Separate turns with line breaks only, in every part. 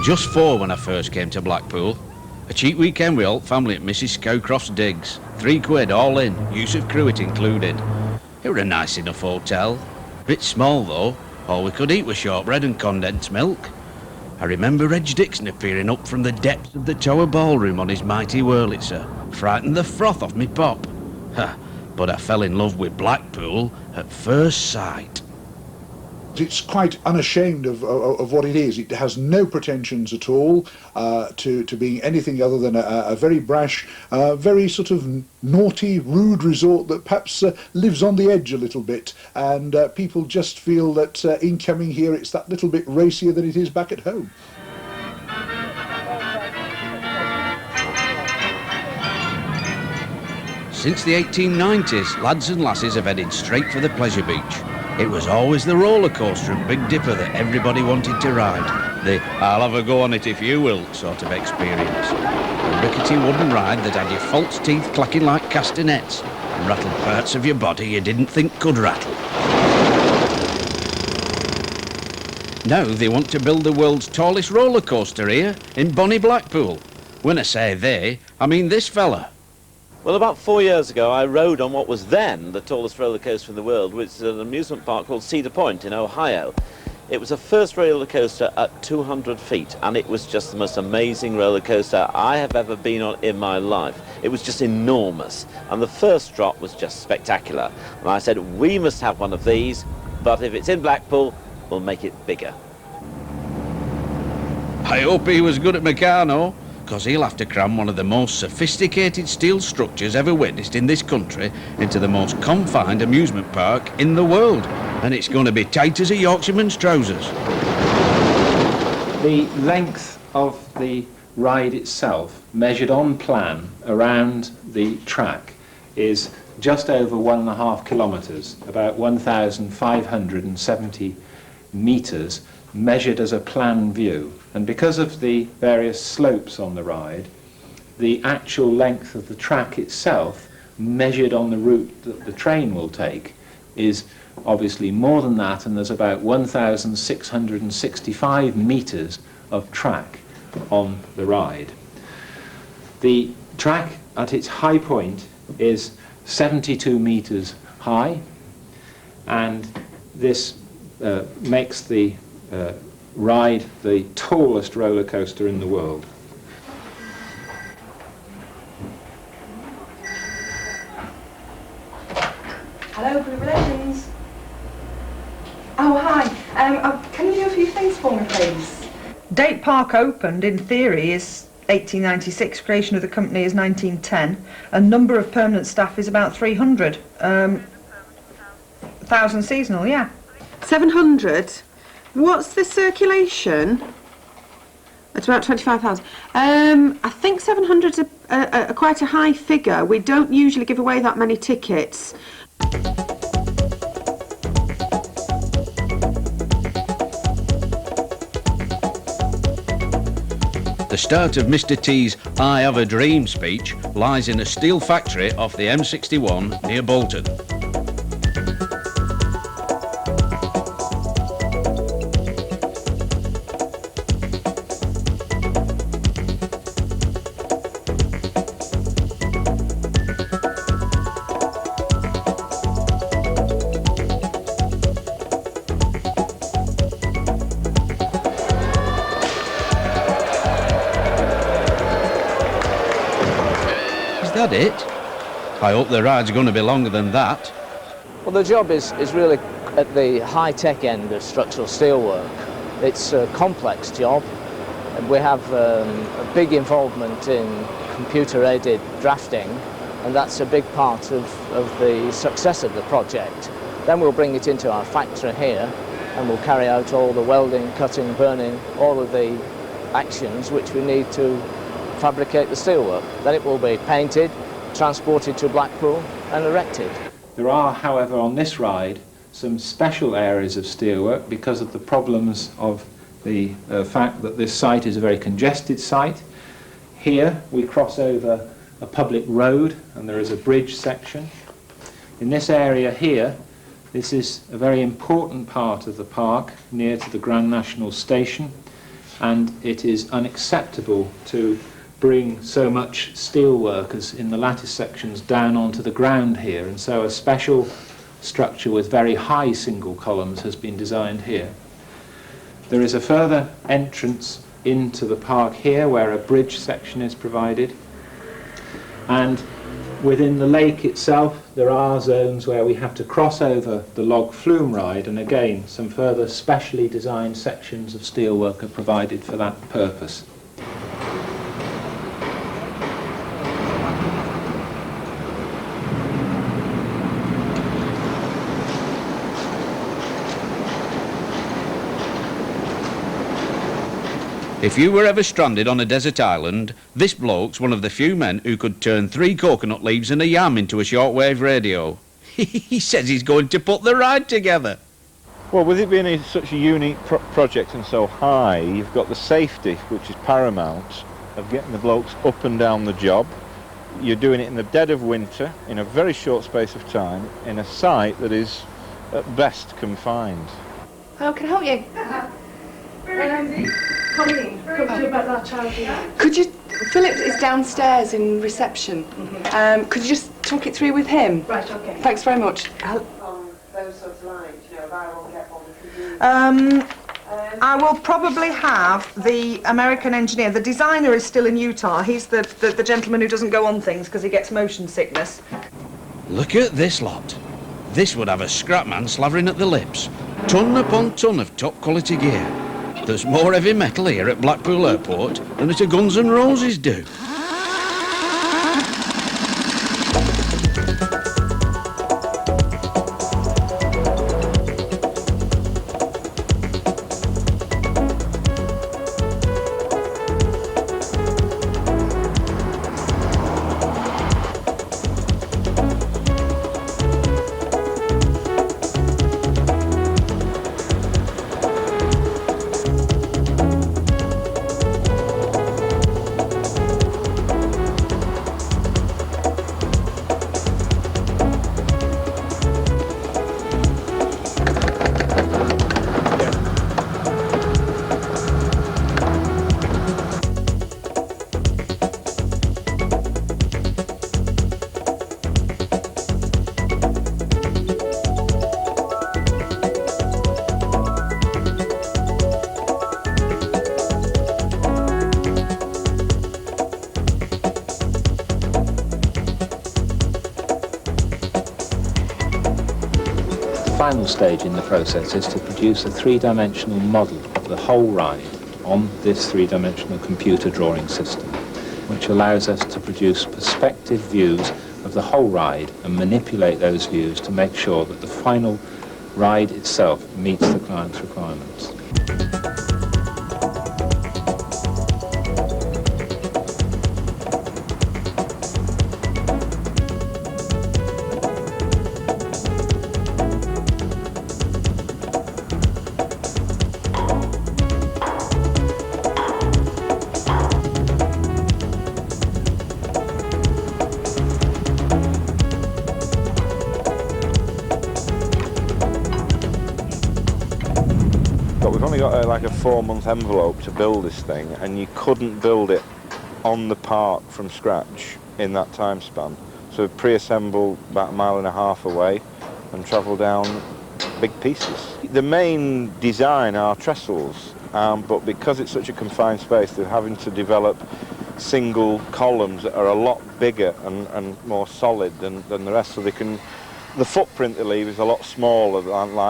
was just 4 when I first came to Blackpool. A cheap weekend with old family at Mrs. Scowcroft's digs. £3 all in, use of cruet included. It were a nice enough hotel. Bit small though, all we could eat was shortbread and condensed milk. I remember Reg Dixon appearing up from the depths of the Tower Ballroom on his mighty Wurlitzer. Frightened the froth off me pop. Ha, but I fell in love with Blackpool at first sight.
It's quite unashamed of what it is. It has no pretensions at all to being anything other than a very brash, very sort of naughty, rude resort that perhaps lives on the edge a little bit, and people just feel that in coming here it's that little bit racier than it is back at home.
Since the 1890s, lads and lasses have headed straight for the Pleasure Beach. It was always the roller coaster and Big Dipper that everybody wanted to ride. The "I'll have a go on it if you will" sort of experience. A rickety wooden ride that had your false teeth clacking like castanets and rattled parts of your body you didn't think could rattle. Now they want to build the world's tallest roller coaster here in bonny Blackpool. When I say they, I mean this fella.
Well, about 4 years ago, I rode on what was then the tallest roller coaster in the world, which is an amusement park called Cedar Point in Ohio. It was the first roller coaster at 200 feet, and it was just the most amazing roller coaster I have ever been on in my life. It was just enormous, and the first drop was just spectacular. And I said, we must have one of these, but if it's in Blackpool, we'll make it bigger.
I hope he was good at Meccano, because he'll have to cram one of the most sophisticated steel structures ever witnessed in this country into the most confined amusement park in the world. And it's going to be tight as a Yorkshireman's trousers.
The length of the ride itself, measured on plan around the track, is just over 1.5 kilometres, about 1,570 metres, measured as a plan view. And because of the various slopes on the ride, the actual length of the track itself, measured on the route that the train will take, is obviously more than that, and there's about 1,665 metres of track on the ride. The track at its high point is 72 metres high, and this makes the ride the tallest roller coaster in the world.
Hello, Group Relations. Oh, hi. Can you do a few things for me, please? Date Park opened, in theory, is 1896. Creation of the company is 1910. And number of permanent staff is about 300. 1,000 seasonal, yeah.
700. What's the circulation? It's about 25,000. I think 700's a quite a high figure. We don't usually give away that many tickets.
The start of Mr. T's "I Have a Dream" speech lies in a steel factory off the M61 near Bolton. Is that it? I hope the ride's going to be longer than that.
Well, the job is really at the high-tech end of structural steelwork. It's a complex job. We have a big involvement in computer-aided drafting, and that's a big part of the success of the project. Then we'll bring it into our factory here, and we'll carry out all the welding, cutting, burning, all of the actions which we need to fabricate the steelwork. Then it will be painted, transported to Blackpool and erected.
There are, however, on this ride some special areas of steelwork because of the problems of the fact that this site is a very congested site. Here we cross over a public road and there is a bridge section. In this area here, this is a very important part of the park near to the Grand National Station, and it is unacceptable to bring so much steelwork as in the lattice sections down onto the ground here, and so a special structure with very high single columns has been designed here. There is a further entrance into the park here where a bridge section is provided, and within the lake itself there are zones where we have to cross over the log flume ride, and again some further specially designed sections of steelwork are provided for that purpose.
If you were ever stranded on a desert island, this bloke's one of the few men who could turn 3 coconut leaves and a yam into a shortwave radio. He says he's going to put the ride together.
Well, with it being such a unique project and so high, you've got the safety, which is paramount, of getting the blokes up and down the job. You're doing it in the dead of winter, in a very short space of time, in a site that is at best confined.
How can I help you? Could you, Philip is downstairs in reception. Could you just talk it through with him? Right, okay. Thanks very much.
Those sorts of lines, you know, buy one, get one.
I will probably have the American engineer. The designer is still in Utah. He's the gentleman who doesn't go on things because he gets motion sickness.
Look at this lot. This would have a scrap man slavering at the lips. Ton upon ton of top quality gear. There's more heavy metal here at Blackpool Airport than at a Guns N' Roses do.
The final stage in the process is to produce a 3-dimensional model of the whole ride on this 3-dimensional computer drawing system, which allows us to produce perspective views of the whole ride and manipulate those views to make sure that the final ride itself meets the client's requirements.
We've only got like a 4-month envelope to build this thing, and you couldn't build it on the park from scratch in that time span. So we pre-assemble about 1.5 miles away and travel down big pieces. The main design are trestles, but because it's such a confined space, they're having to develop single columns that are a lot bigger and more solid than the rest, so they can. The footprint they leave is a lot smaller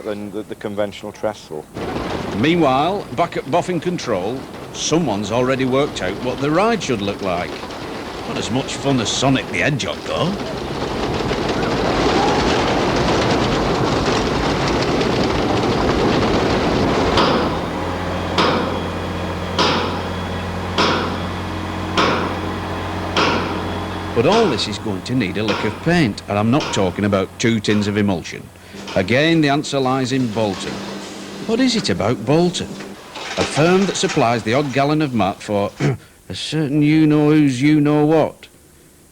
than the conventional trestle.
Meanwhile, back at Boffin Control, someone's already worked out what the ride should look like. Not as much fun as Sonic the Hedgehog, though. But all this is going to need a lick of paint, and I'm not talking about 2 tins of emulsion. Again, the answer lies in Bolton. What is it about Bolton? A firm that supplies the odd gallon of matte for a certain you-know-who's you-know-what.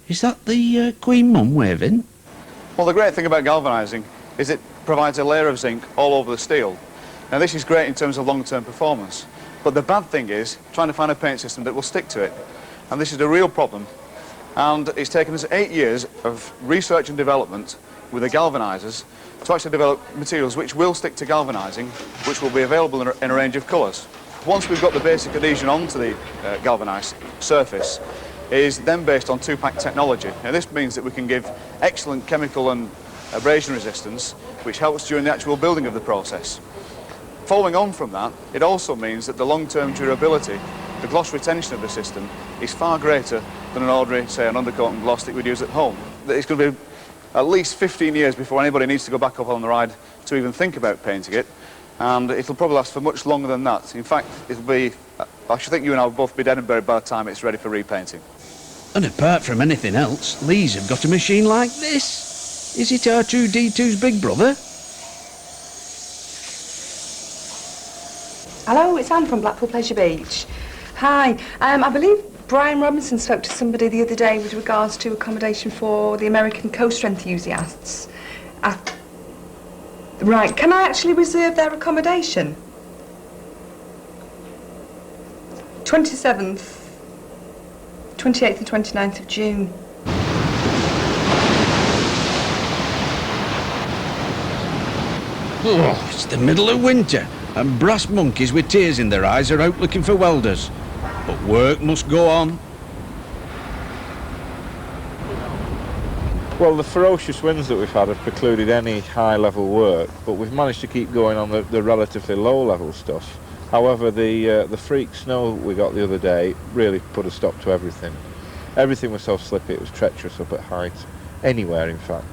Is that the Queen Mum waving?
Well, the great thing about galvanising is it provides a layer of zinc all over the steel. Now, this is great in terms of long-term performance, But the bad thing is trying to find a paint system that will stick to it. And this is a real problem. And it's taken us 8 years of research and development with the galvanisers to actually develop materials which will stick to galvanising, which will be available in a range of colours. Once we've got the basic adhesion onto the galvanised surface, is then based on two-pack technology. Now this means that we can give excellent chemical and abrasion resistance, which helps during the actual building of the process. Following on from that, it also means that the long-term durability, the gloss retention of the system, is far greater than an ordinary, say, an undercoat and gloss that we'd use at home. It's going to be at least 15 years before anybody needs to go back up on the ride to even think about painting it, and it'll probably last for much longer than that. In fact, it'll be, I should think you and I will both be dead and buried by the time it's ready for repainting.
And apart from anything else, Lee's have got a machine like this. Is it R2-D2's big brother?
Hello, it's Anne from Blackpool Pleasure Beach. Hi, I believe Brian Robinson spoke to somebody the other day with regards to accommodation for the American coaster enthusiasts. Right, can I actually reserve their accommodation? 27th, 28th and 29th of June.
Oh, it's the middle of winter, and brass monkeys with tears in their eyes are out looking for welders. But work must go on.
Well, the ferocious winds that we've had have precluded any high-level work, but we've managed to keep going on the relatively low-level stuff. However, the freak snow we got the other day really put a stop to everything. Everything was so slippy, it was treacherous up at height, anywhere in fact.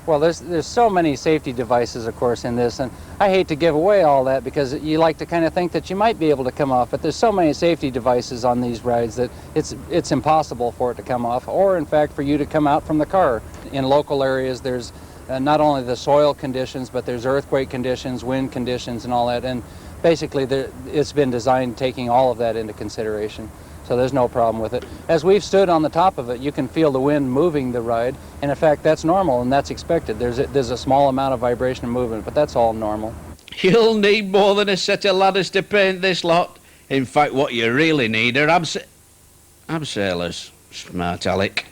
Well, there's so many safety devices, of course, in this, and I hate to give away all that because you like to kind of think that you might be able to come off, but there's so many safety devices on these rides that it's impossible for it to come off, or in fact for you to come out from the car. In local areas, there's not only the soil conditions, but there's earthquake conditions, wind conditions, and all that, and basically it's been designed taking all of that into consideration. So there's no problem with it. As we've stood on the top of it, you can feel the wind moving the ride, and in fact that's normal and that's expected. There's a small amount of vibration and movement, but that's all normal.
You'll need more than a set of ladders to paint this lot. In fact, what you really need are abseilers. Smart Alec.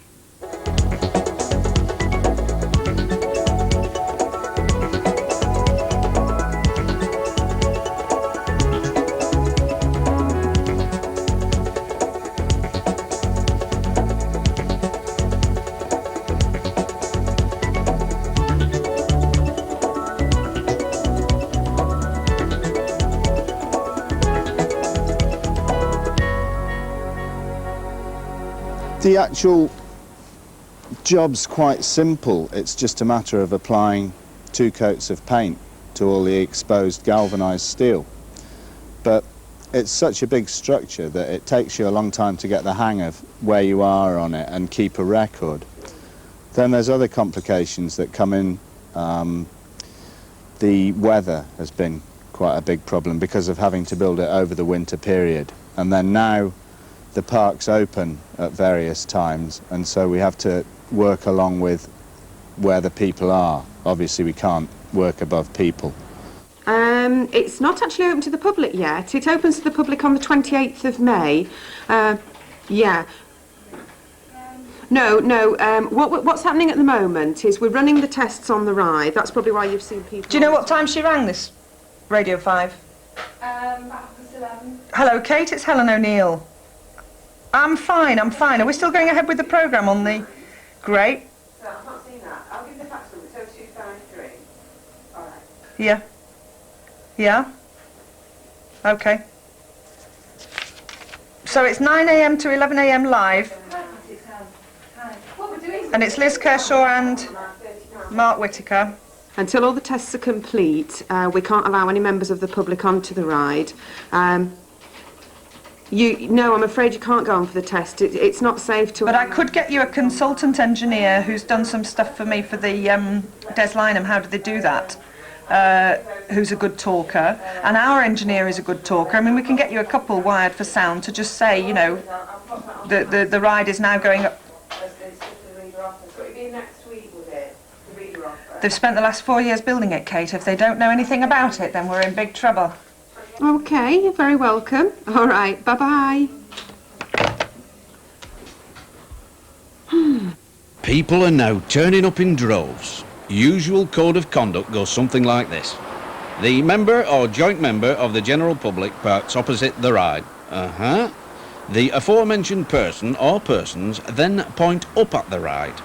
The actual job's quite simple. It's just a matter of applying 2 coats of paint to all the exposed galvanised steel. But it's such a big structure that it takes you a long time to get the hang of where you are on it and keep a record. Then there's other complications that come in. The weather has been quite a big problem because of having to build it over the winter period. And then now the park's open at various times, and so we have to work along with where the people are. Obviously we can't work above people.
It's not actually open to the public yet. It opens to the public on the 28th of May. Yeah. No, what's happening at the moment is we're running the tests on the ride. That's probably why you've seen people...
Do you know what time she rang this Radio 5?
About 11.
Hello, Kate, it's Helen O'Neill. I'm fine. Are we still going ahead with the programme on the... Great.
So I've not seen that. I'll give the fax number. It's 0253. All right.
Yeah. Yeah? OK. So it's 9 a.m. to 11 a.m. live. And it's Liz Kershaw and Mark Whittaker.
Until all the tests are complete, we can't allow any members of the public onto the ride. No, I'm afraid you can't go on for the test. It's not safe to...
But I could get you a consultant engineer who's done some stuff for me for the Des Lynam. How do they do that? Who's a good talker. And our engineer is a good talker. I mean, we can get you a couple wired for sound to just say, you know, the ride is now going up. They've spent the last 4 years building it, Kate. If they don't know anything about it, then we're in big trouble.
Okay, you're very welcome. All right, bye-bye.
People are now turning up in droves. Usual code of conduct goes something like this. The member or joint member of the general public parks opposite the ride. The aforementioned person or persons then point up at the ride.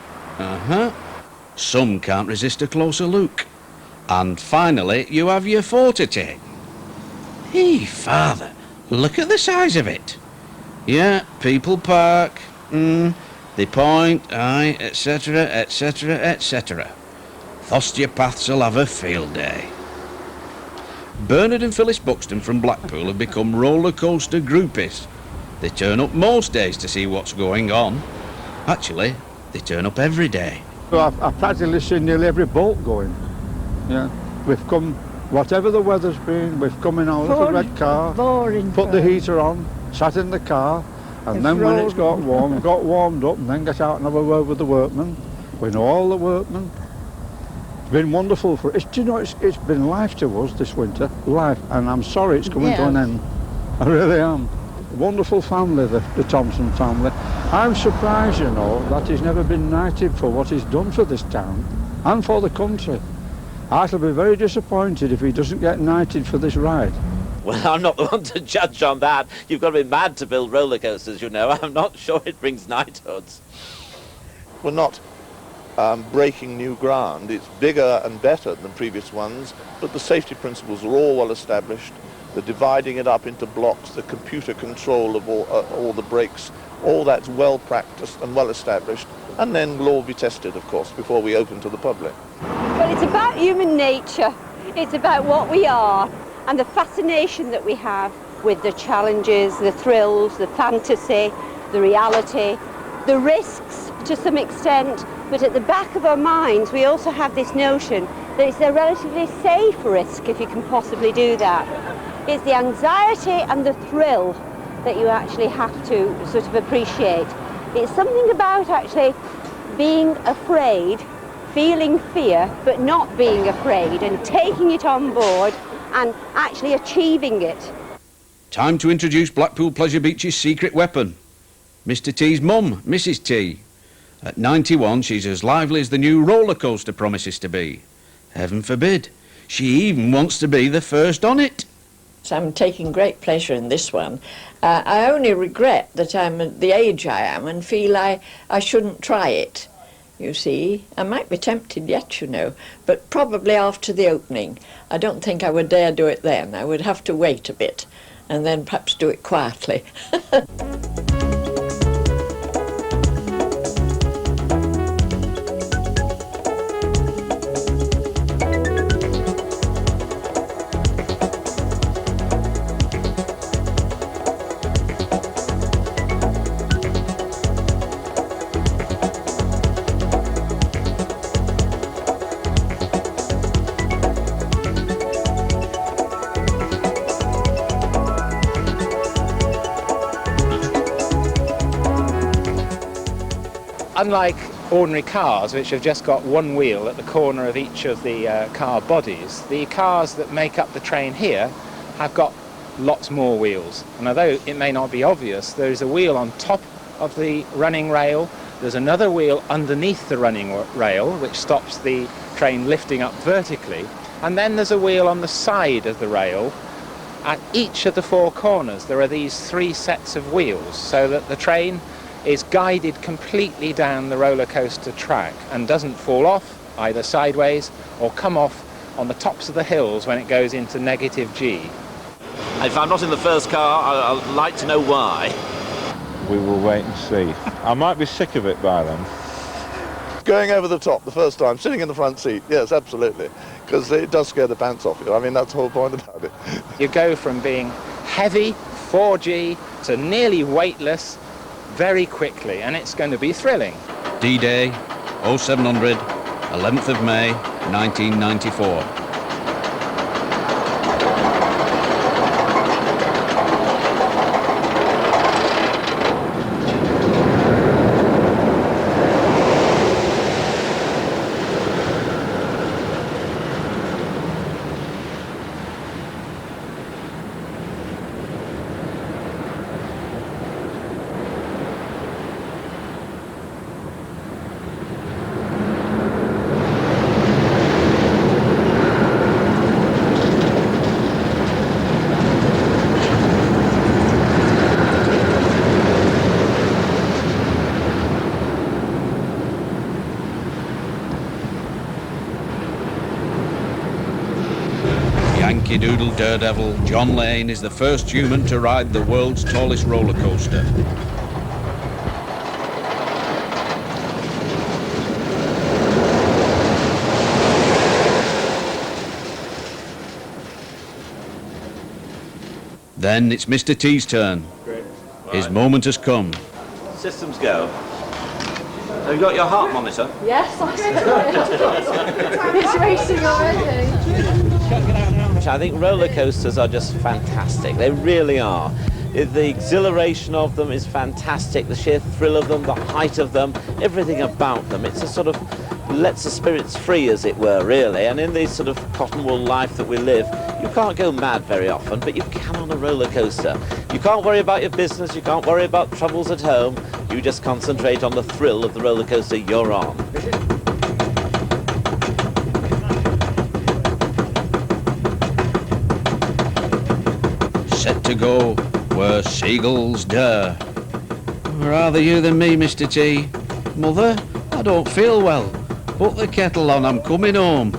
Some can't resist a closer look. And finally, you have your photo take. Hey, father, look at the size of it. Yeah, people park, they point, aye, etc., etc., etc. Osteopaths will have a field day. Bernard and Phyllis Buxton from Blackpool have become roller coaster groupies. They turn up most days to see what's going on. Actually, they turn up every day.
Well, I've practically seen nearly every boat going. Yeah, we've come, whatever the weather's been, we've come in our little red car, put the heater on, sat in the car, and then when it's got warm, got warmed up, and then get out and have a word with the workmen. We know all the workmen. It's been wonderful for us. Do you know, it's been life to us this winter, life, and I'm sorry it's coming to an end. I really am. Wonderful family, the Thompson family. I'm surprised, you know, that he's never been knighted for what he's done for this town and for the country. I shall be very disappointed if he doesn't get knighted for this ride.
Well, I'm not the one to judge on that. You've got to be mad to build roller coasters, you know. I'm not sure it brings knighthoods.
We're not breaking new ground. It's bigger and better than previous ones, but the safety principles are all well established. The dividing it up into blocks, the computer control of all the brakes, all that's well practiced and well established, and then will all be tested, of course, before we open to the public.
Well, it's about human nature. It's about what we are and the fascination that we have with the challenges, the thrills, the fantasy, the reality, the risks to some extent, but at the back of our minds we also have this notion that it's a relatively safe risk if you can possibly do that. It's the anxiety and the thrill that you actually have to sort of appreciate. It's something about actually being afraid, feeling fear, but not being afraid, and taking it on board and actually achieving it.
Time to introduce Blackpool Pleasure Beach's secret weapon. Mr T's mum, Mrs T. At 91, she's as lively as the new roller coaster promises to be. Heaven forbid. She even wants to be the first on it.
So I'm taking great pleasure in this one. I only regret that I'm at the age I am and feel I shouldn't try it. You see, I might be tempted yet, you know, but probably after the opening. I don't think I would dare do it then. I would have to wait a bit and then perhaps do it quietly.
Unlike ordinary cars, which have just got one wheel at the corner of each of the car bodies, the cars that make up the train here have got lots more wheels. And although it may not be obvious, there is a wheel on top of the running rail, there's another wheel underneath the running rail, which stops the train lifting up vertically, and then there's a wheel on the side of the rail. At each of the four corners there are these three sets of wheels, so that the train is guided completely down the roller coaster track and doesn't fall off either sideways or come off on the tops of the hills when it goes into negative G.
If I'm not in the first car, I'd like to know why.
We will wait and see. I might be sick of it by then.
Going over the top the first time, sitting in the front seat, yes, absolutely, because it does scare the pants off you. I mean, that's the whole point about it.
You go from being heavy, 4G, to nearly weightless, very quickly, and it's going to be thrilling.
D-Day, 0700, 11th of May, 1994. Yankee Doodle daredevil John Lane is the first human to ride the world's tallest roller coaster. Then it's Mr. T's turn.
Great.
His moment has come.
Systems go. Have you got your heart monitor?
Yes, it's racing already.
I think roller coasters are just fantastic. They really are. The exhilaration of them is fantastic. The sheer thrill of them, the height of them, everything about them. It's a sort of lets the spirits free, as it were, really. And in this sort of cotton wool life that we live, you can't go mad very often, but you can on a roller coaster. You can't worry about your business, you can't worry about troubles at home. You just concentrate on the thrill of the roller coaster you're on.
Set to go where seagulls dare. Rather you than me, Mr. T. Mother, I don't feel well. Put the kettle on, I'm coming home.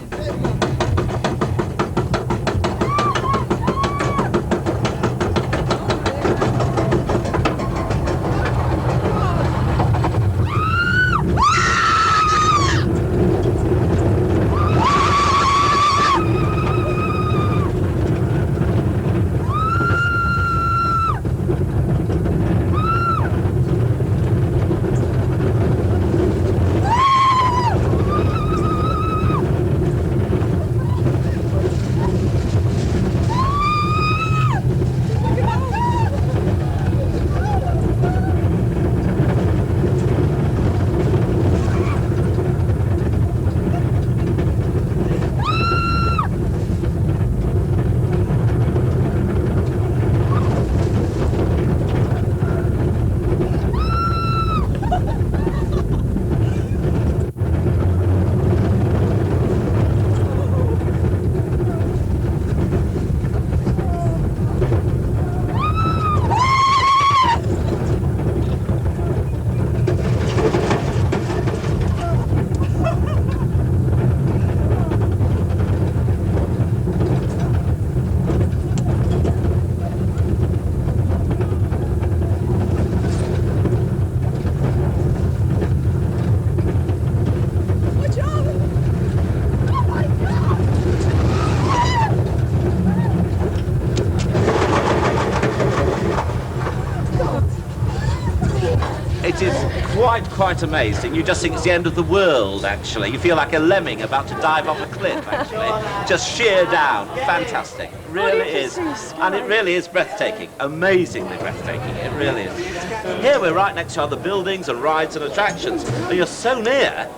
It is quite amazing. You just think it's the end of the world, actually. You feel like a lemming about to dive off a cliff, actually. Just sheer down. Fantastic. Really is. And it really is breathtaking. Amazingly breathtaking. It really is. Here we're right next to other buildings and rides and attractions. And you're so near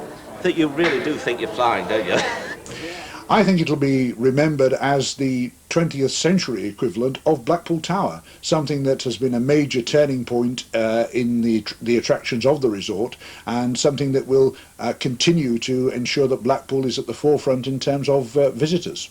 that you really do think you're flying, don't you?
I think it'll be remembered as the 20th century equivalent of Blackpool Tower, something that has been a major turning point in the attractions of the resort, and something that will continue to ensure that Blackpool is at the forefront in terms of visitors.